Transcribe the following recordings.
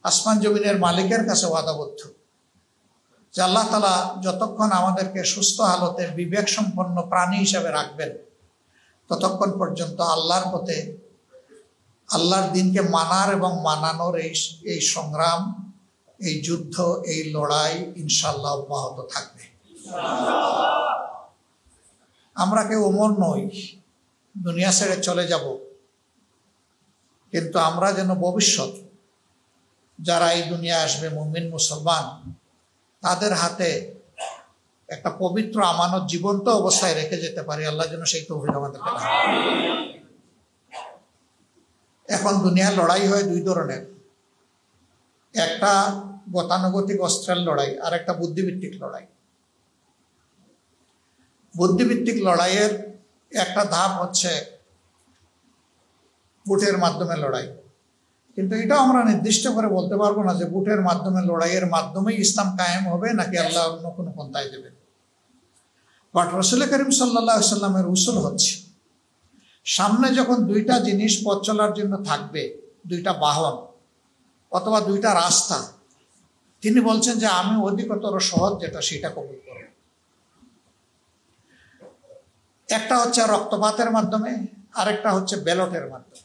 আসমান জমিনের মালিকের কাছে ওয়াদাবদ্ধ যে আল্লাহ তাআলা যতক্ষণ আমাদেরকে সুস্থ হালতে বিবেক সম্পন্ন প্রাণী হিসেবে রাখবেন ততক্ষণ পর্যন্ত আল্লাহর পথে আল্লাহর দিনকে মানার এবং মানানোর এই সংগ্রাম, এই যুদ্ধ, এই লড়াই ইনশাআল্লাহ অব্যাহত থাকবে। আমরা কেউ অমর নই, দুনিয়া ছেড়ে চলে যাব, কিন্তু আমরা যেন ভবিষ্যৎ যারা এই দুনিয়া আসবে মুমিন মুসলমান তাদের হাতে একটা পবিত্র আমানত জীবন্ত অবস্থায় রেখে যেতে পারি। আল্লাহ যেন সেই তৌফিক আমাদেরকে দান করেন। এখন দুনিয়ার লড়াই হয় দুই ধরনের, একটা গতানুগতিক অস্ত্রের লড়াই আর একটা বুদ্ধিভিত্তিক লড়াই। বুদ্ধিভিত্তিক লড়াইয়ের একটা ধাপ হচ্ছে বুটের মাধ্যমে লড়াই, কিন্তু এটাও আমরা নির্দিষ্ট করে বলতে পারবো না যে বুটের মাধ্যমে লড়াইয়ের মাধ্যমেই ইসলাম কায়েম হবে নাকি আল্লাহ অন্য কোনো পন্থায় দেবেন। বাট রাসূল করিম সাল্লাল্লাহু আলাইহি ওয়াসাল্লামের উসুল হচ্ছে সামনে যখন দুইটা জিনিস পথ চলার জন্য থাকবে, দুইটা বাহন অথবা দুইটা রাস্তা, তিনি বলছেন যে আমি অধিকতর সহজ যেটা সেটা কবুল করব। একটা হচ্ছে রক্তপাতের মাধ্যমে, আরেকটা হচ্ছে ব্যালটের মাধ্যমে।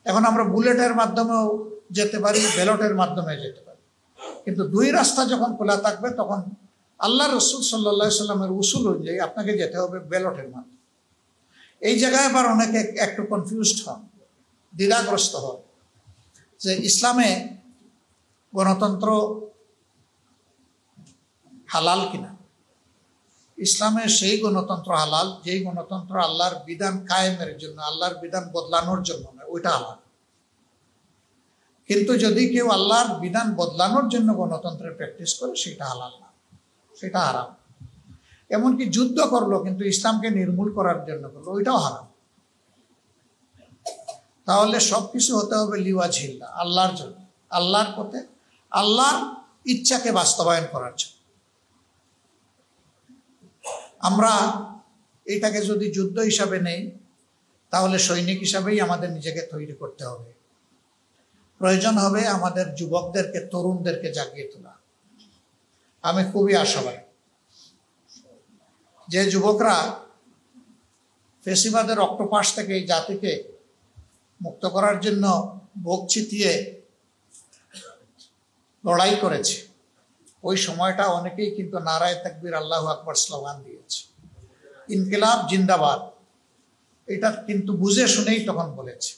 এখন আমরা বুলেটের মাধ্যমেও যেতে পারি, ব্যালটের মাধ্যমে যেতে পারি, কিন্তু দুই রাস্তা যখন খোলা থাকবে তখন আল্লাহ রসুল সাল্লাল্লাহু আলাইহি ওয়াসাল্লামের উসুল অনুযায়ী আপনাকে যেতে হবে ব্যালটের মাধ্যমে। এই জায়গায় আবার অনেকে একটু কনফিউজড হন, দ্বিধাগ্রস্ত হন যে ইসলামে গণতন্ত্র হালাল কিনা। ইসলামে সেই গণতন্ত্র হালাল যেই গণতন্ত্র আল্লাহর বিধান কায়েমের জন্য, আল্লাহর বিধান বদলানোর জন্য নয়, ওইটা হালাল। কিন্তু যদি কেউ আল্লাহর বিধান বদলানোর জন্য গণতন্ত্রের প্র্যাকটিস করে সেটা হালাল না, সেটা হারাম। এমনকি যুদ্ধ করলো কিন্তু ইসলামকে নির্মূল করার জন্য করলো, ওইটাও হারাম। তাহলে সবকিছু হতে হবে লিওয়াজহিল্লাহ, আল্লাহর জন্য, আল্লাহর পথে, আল্লাহর ইচ্ছাকে বাস্তবায়ন করার জন্য। আমরা এটাকে যদি যুদ্ধ হিসাবে নেই তাহলে সৈনিক হিসাবেই আমাদের নিজেকে তৈরি করতে হবে। প্রয়োজন হবে আমাদের যুবকদেরকে, তরুণদেরকে জাগিয়ে তোলা। আমি খুবই আশাবাদী যে যুবকরা ফেসিবাদের অক্টোপাস থেকে এই জাতিকে মুক্ত করার জন্য বুক চিতিয়ে লড়াই করেছে, ওই সময়টা অনেকেই কিন্তু নারায়ে তাকবীর আল্লাহু আকবার স্লোগান দিয়েছে, ইনকিলাব জিন্দাবাদ, এটা কিন্তু বুঝে শুনেই তখন বলেছে।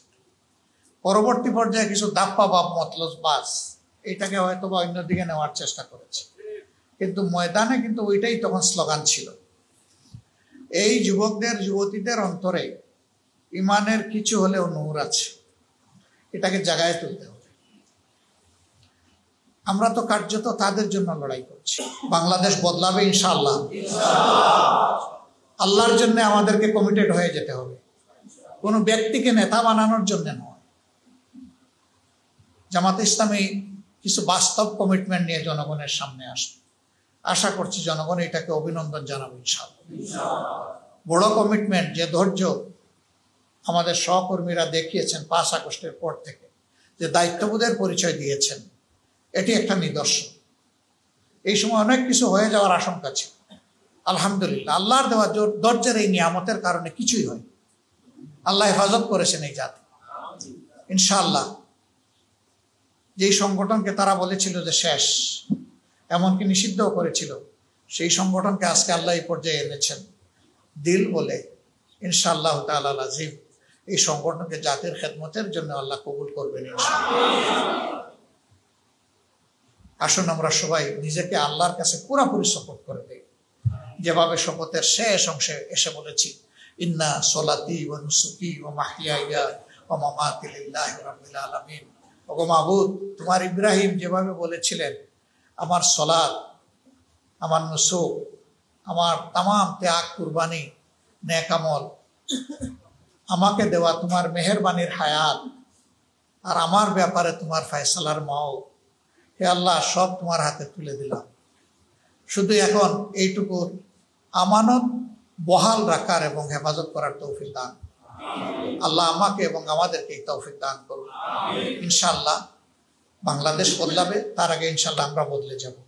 পরবর্তী পর্যায়ে কিছু দাপ্পা বাপ মতলব বাস এটাকে হয়তো বা অন্যদিকে নেওয়ার চেষ্টা করেছে, কিন্তু ময়দানে কিন্তু ওইটাই তখন স্লোগান ছিল। এই যুবকদের, যুবতীদের অন্তরে ইমানের কিছু হলেও নূর আছে, এটাকে জাগায় তুলতে হবে। আমরা তো কার্যত তাদের জন্য লড়াই করছি। বাংলাদেশ বদলাবে ইনশাআল্লাহ। আল্লাহর জন্য আমাদেরকে কমিটেড হয়ে যেতে হবে, কোনো ব্যক্তিকে নেতা বানানোর জন্য নয়। জামাতে ইসলামী কিছু বাস্তব কমিটমেন্ট নিয়ে জনগণের সামনে আসবে, আশা করছি জনগণ এটাকে অভিনন্দন জানাবে ইনশাআল্লাহ। বড় কমিটমেন্ট, যে ধৈর্য আমাদের সহকর্মীরা দেখিয়েছেন 5 আগস্টের পর থেকে, যে দায়িত্ববোধের পরিচয় দিয়েছেন, এটি একটা নিদর্শন। এই সময় অনেক কিছু হয়ে যাওয়ার আশঙ্কা ছিল, আলহামদুলিল্লাহ আল্লাহর দেওয়া ধৈর্যের এই নিয়ামতের কারণে কিছুই হয়। আল্লাহ হেফাজত করেছেন এই জাতি ইনশাআল্লাহ। যেই সংগঠনকে তারা বলেছিল যে শেষ, এমনকি নিষিদ্ধও করেছিল, সেই সংগঠনকে আজকে আল্লাহ এই পর্যায়ে এনেছেন দিল বলে। ইনশাআল্লাহ তাআলা আজিম এই সংগঠনকে জাতির খেদমতের জন্য আল্লাহ কবুল করবেন ইনশাআল্লাহ। আসুন আমরা সবাই নিজেকে আল্লাহর কাছে পুরোপুরি শপথ করে দেই, যেভাবে শপথের শেষ অংশে এসে বলেছি, ইন্না সলাতি ওয়া নুসুকি ওয়া মাহইয়ায়া ওয়া মামাতি লিল্লাহি রাব্বিল আলামিন। ওগো মাবুদ, তোমার ইব্রাহিম যেভাবে বলেছিলেন, আমার সলাত, আমার নুসুক, আমার তামাম ত্যাগ, কুরবানি, নেক আমল, আমাকে দেওয়া তোমার মেহেরবানির হায়াত, আর আমার ব্যাপারে তোমার ফয়সালার মাওত, হে আল্লাহ সব তোমার হাতে তুলে দিলাম। শুধু এখন এইটুকু আমানত বহাল রাখার এবং হেফাজত করার তৌফিক দান আল্লাহ আমাকে এবং আমাদেরকে এই তৌফিক দান করুন ইনশাআল্লাহ। বাংলাদেশ বদলাবে, তার আগে ইনশাল্লাহ আমরা বদলে যাব।